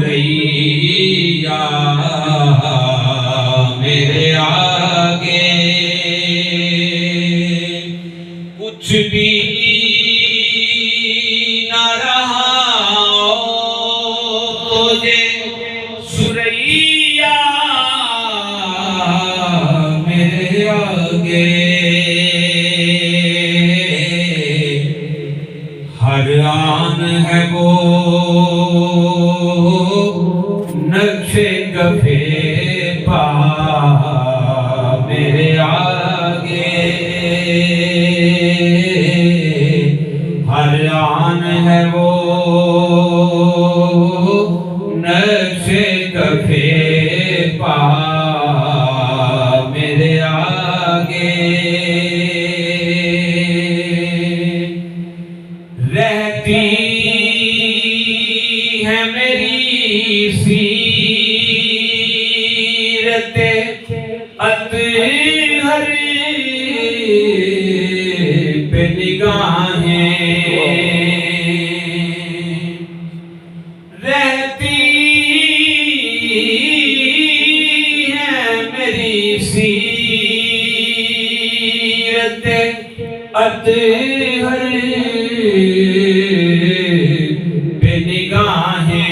سریا میرے آگے کچھ بھی نہ رہا تجھے سریا میرے آگے ہر آن ہے وہ نقش کفے پا میرے آگے ہر آن ہے وہ نقش کفے پا میرے آگے رہتی ہے میری سیرت اطہر پہ نگاہیں رہتی ہے میری سیرت اطہر پہ نگاہیں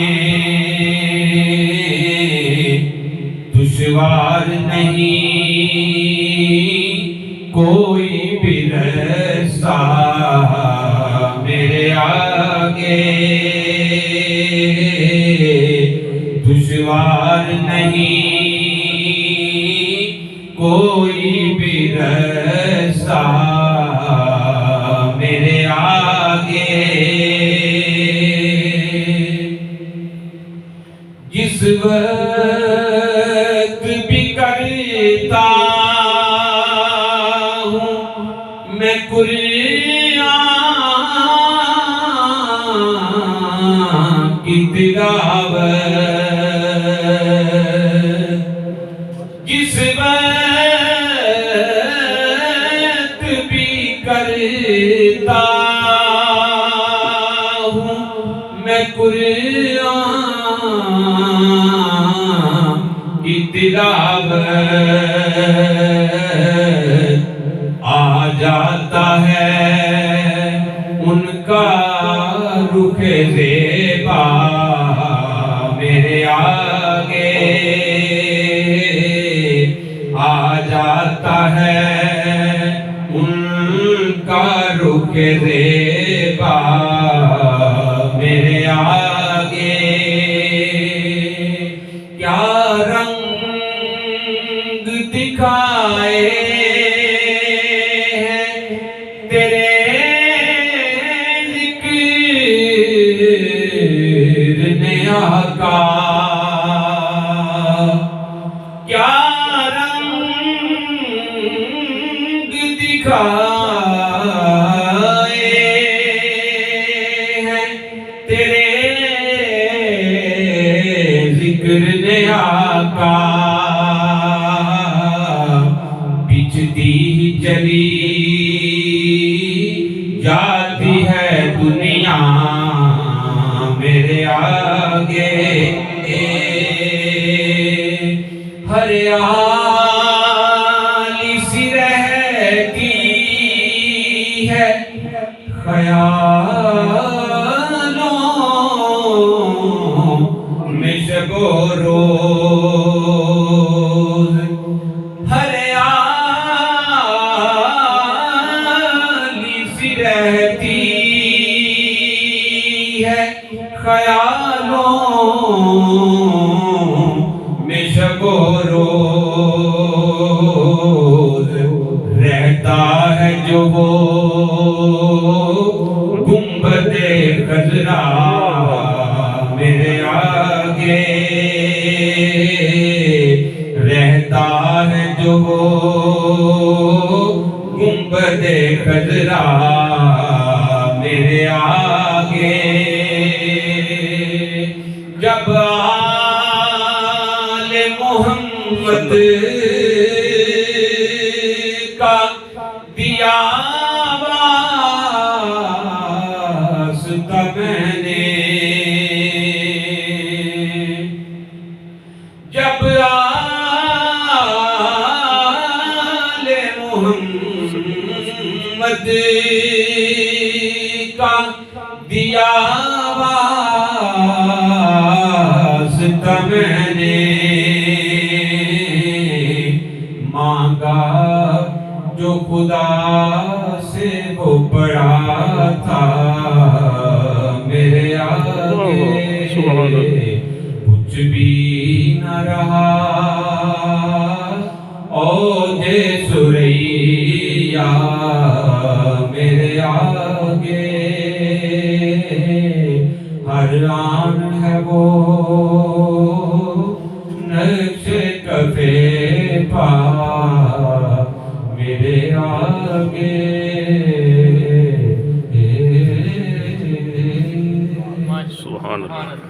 دشوار نہیں کوئی بھی رستہ میرے آگے دشوار نہیں کوئی بھی رستہ میرے آگے جس وقت بھی کرتا ہوں میں قرآن کی تلاوت جس وقت بھی کرتا ہوں میں قرآن کی تلاوت آ جاتا ہے ان کا رخ زیبا میرے آگے آ جاتا ہے ان کا رخ زیبا میرے آگے کیا رنگ دکھائے ہیں تیرے ذکر نے آقا کیا رنگ دکھائے ہیں تیرے ذکر نے آقا بچھتی ہی چلی جاتی ہے دنیا میرے آگے ہریالی سی رہتی ہے خیالوں میں شب و روز ہریالی سی رہتی ہے خیالوں میں شب و روز رہتا ہے جو وہ گنبد خضرا میرے آگے رہتا ہے جو وہ گنبد خضرا میرے آگے جب آل محمد کا دیا واسطہ میں نے واسطہ میں نے مانگا جو خدا سے وہ بڑا تھا میرے آگے کچھ بھی نہ رہا او جے سریا میرے آگے ہر آن ہے وہ نقش کفے پا میرے آگے سبحان اللہ.